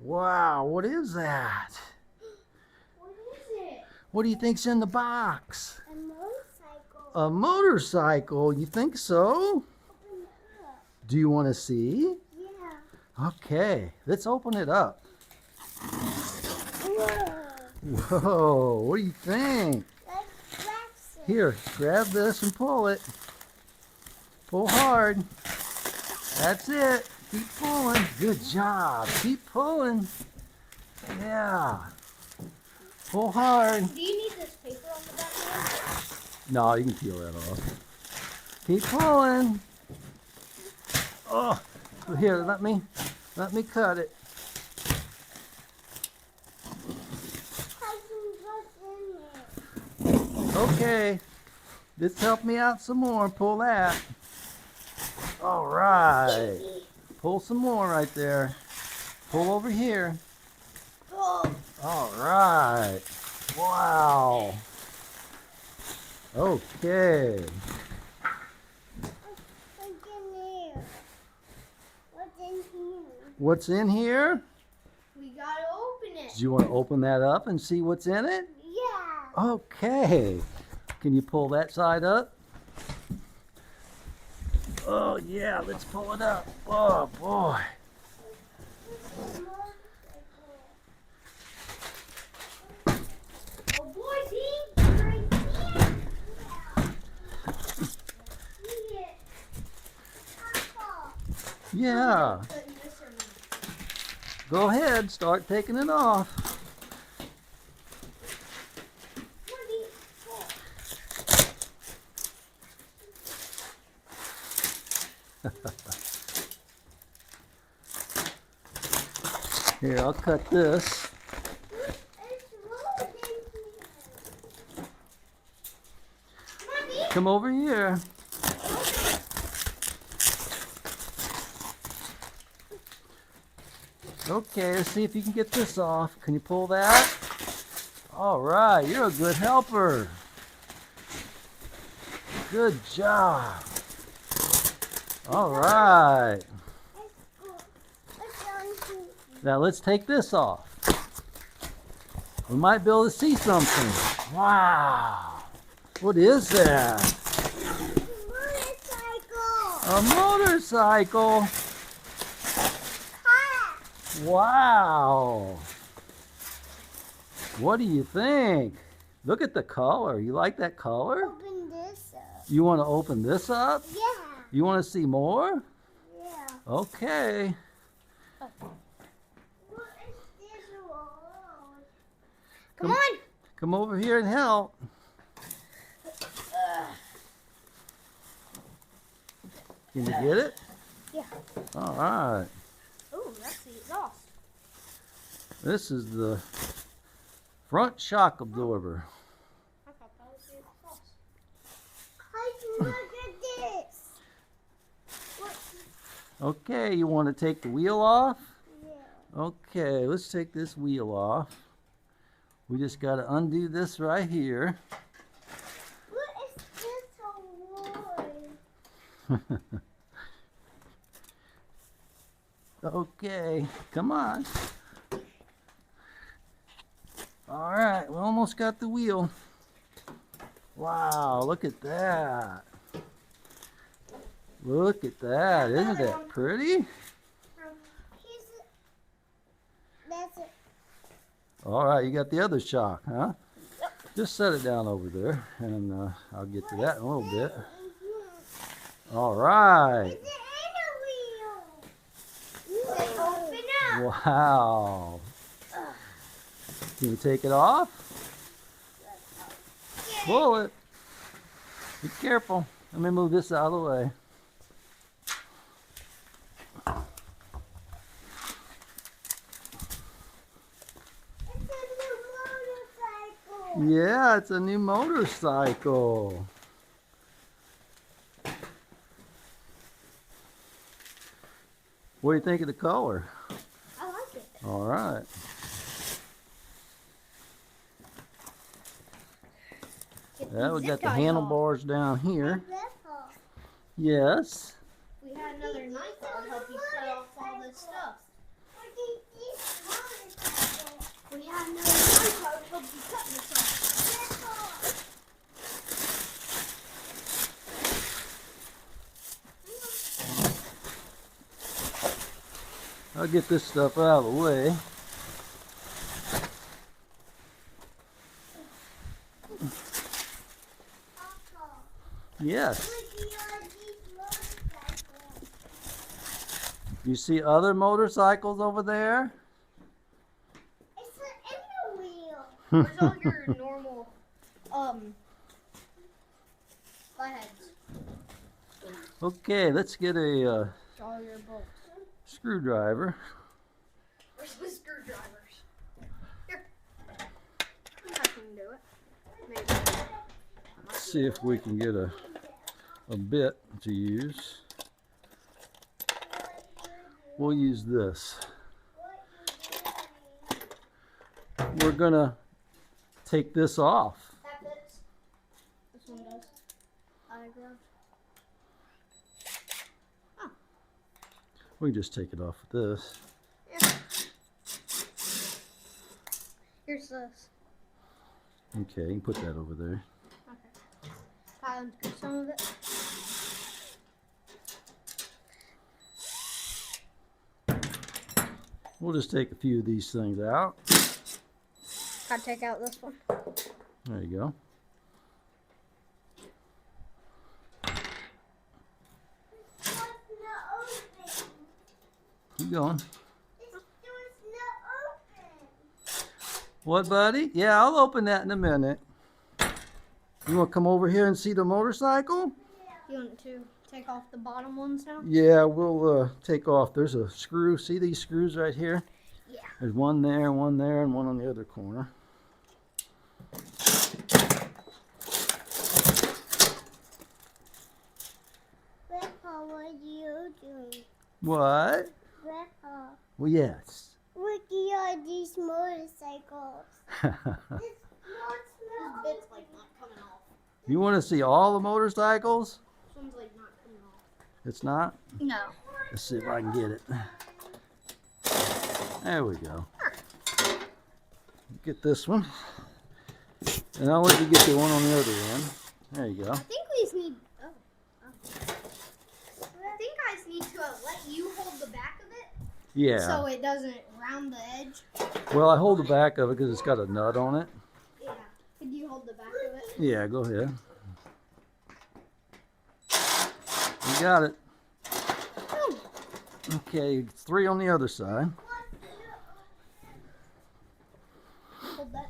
Wow, what is that? What is it? What do you think's in the box? A motorcycle. A motorcycle? You think so? Open it up. Do you want to see? Yeah. Okay, let's open it up. Whoa. Whoa, what do you think? Let's press it. Here, grab this and pull it. Pull hard. That's it. Keep pulling. Good job. Keep pulling. Yeah. Pull hard. Do you need this paper on the back of it? No, you can peel that off. Keep pulling. Oh, here, let me cut it. Okay, just help me out some more. Pull that. All right. Pull some more right there. Pull over here. Oh. All right. Wow. Okay. What's in here? What's in here? What's in here? We gotta open it. Do you want to open that up and see what's in it? Yeah. Okay. Can you pull that side up? Oh, yeah. Let's pull it up. Oh, boy. Oh boy, see? Right here. See it. Papa. Yeah. Putting this in. Go ahead. Start taking it off. Mommy, Here, I'll cut this. it's rolling here. Mommy. Come over here. Okay, let's see if you can get this off. Can you pull that? All right, you're a good helper. Good job. All right. Now let's take this off. We might be able to see something. Wow. What is that? Motorcycle. A motorcycle. Car. Wow. What do you think? Look at the color. You like that color? Open this up. You want to open this up? Yeah. You want to see more? Yeah. Okay. What is this road? Come Come- on. Come over here and help. Can you get it? Yeah. All right. Oh, that's the exhaust. This is the front shock absorber. I thought that was the exhaust. Look at this. What? Okay, you want to take the wheel off? Yeah. Okay, let's take this wheel off. We just got to undo this right here. What is this award? Okay, come on. All right, we almost got the wheel. Wow, look at that. Look at that. Isn't that pretty? That's it. All right, you got the other shock, huh? Just set it down over there, and I'll get to that in a little bit. All right. It's the inner wheel. Open up. Wow. Can you take it off? Pull it. Be careful. Let me move this out of the way. It's a new motorcycle. Yeah, it's a new motorcycle. What do you think of the color? I like it. All right. Yeah, we got the handlebars down here. Yes. We had another knife that would help you cut off all this stuff. I'll get this stuff out of the way. Yes. You see other motorcycles over there? It's an inner wheel. Where's all your normal flatheads? Okay, let's get a All your bolts. screwdriver. Where's the screwdrivers? Here. I can do it. Maybe. Let's see if we can get a bit to use. We'll use this. We're gonna take this off. That fits. This one does. I grab. Oh. We can just take it off with this. Yeah. Here's this. Okay, you can put that over there. Okay. I'll unscrew some of it. We'll just take a few of these things out. Gotta take out this one. There you go. Keep going. What, buddy? Yeah, I'll open that in a minute. You want to come over here and see the motorcycle? You want to take off the bottom ones now? Yeah, we'll take off. There's a screw. See these screws right here? Yeah. There's one there, and one on the other corner. Grandpa, what are you doing? What? Grandpa, Well, yes. look at all these motorcycles. This Bit's like not coming off. You want to see all the motorcycles? This one's like not coming off. It's not? No. Let's see if I can get it. There we go. Get this one. And I'll let you get the one on the other end. There you go. I think we just need. I think I just need to let you hold the back of it. Yeah. So it doesn't round the edge. Well, I hold the back of it because it's got a nut on it. Yeah. Could you hold the back of it? Yeah, go ahead. You got it. Okay, 3 on the other side. Hold that.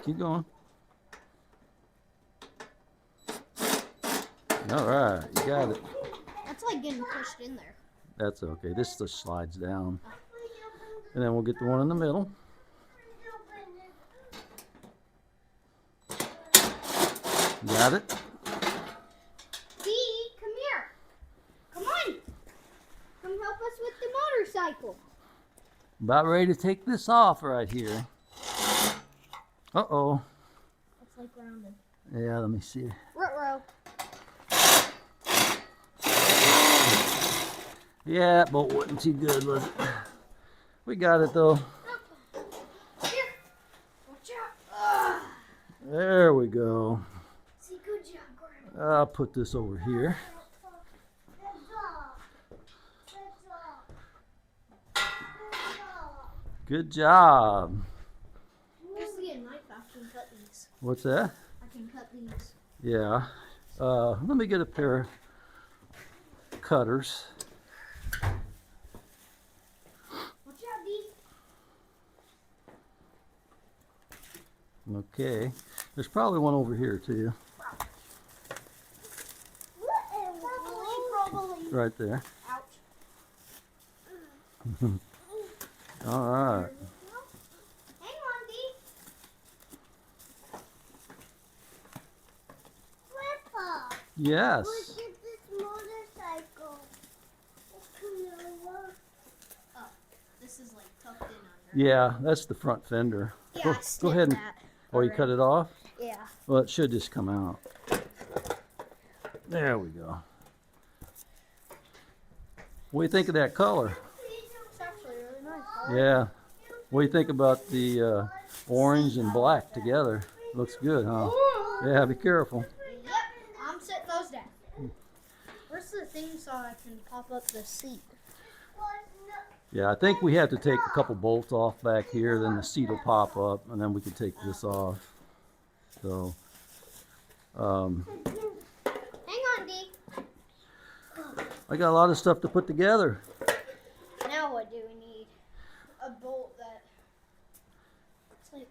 Keep going. All right, you got it. That's like getting pushed in there. That's okay. This just slides down. And then we'll get the one in the middle. Got it? Dee, come here. Come on. Come help us with the motorcycle. About ready to take this off right here. Uh-oh. It's like rounded. Yeah, let me see. Ruh-roh. Yeah, but wasn't too good, was it? We got it though. Here. Watch out. There we go. See, good job, Grandma. I'll put this over here. Good job. Just to get a knife, I can cut these. What's that? I can cut these. Yeah. Let me get a pair of cutters. Watch out, Dee. Okay. There's probably one over here too. Probably. Right there. Ouch. All right. Hang on, Dee. Grandpa, Yes. look at this motorcycle. It's gonna work. Oh, this is like tucked in under. Yeah, that's the front fender. Yeah, Go, I go snipped ahead and. that. Oh, you cut it off? Yeah. Well, it should just come out. There we go. What do you think of that color? It's actually really nice. Yeah. What do you think about the orange and black together? Looks good, huh? Ooh. Yeah, be careful. Yep, I'm setting those down. Where's the thing so I can pop up the seat? Yeah, I think we have to take a couple bolts off back here, then the seat will pop up, and then we can take this off. So, Hang on, D. I got a lot of stuff to put together. Now what do we need? A bolt that... It's like...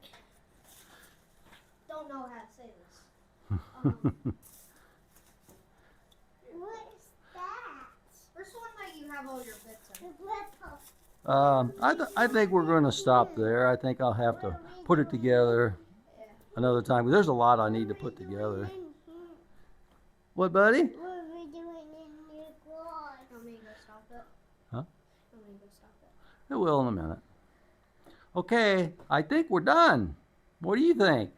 Don't know how to say this. What's that? Where's one that you have all your bits in? I think we're going to stop there. I think I'll have to put it together another time. There's a lot I need to put together. What, buddy? What are we doing in your garage? Want me to go stop it? Huh? Want me to go stop it? It will in a minute. Okay, I think we're done. What do you think?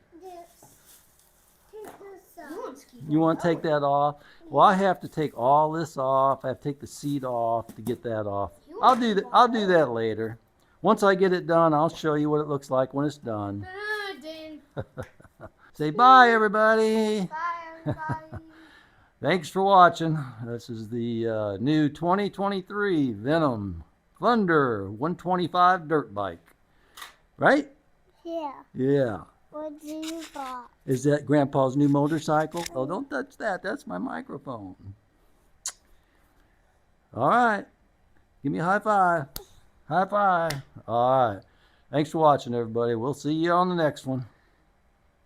You want to take that off? Well, I have to take all this off. I have to take the seat off to get that off. I'll do that. I'll do that later. Once I get it done, I'll show you what it looks like when it's done. Dean. Say bye, everybody. Bye, everybody. Thanks for watching. This is the new 2023 Venom Thunder 125 dirt bike. Right? Yeah. Yeah. What do you got? Is that Grandpa's new motorcycle? Oh, don't touch that. That's my microphone. All right. Give me a high five. High five. All right. Thanks for watching, everybody. We'll see you on the next one.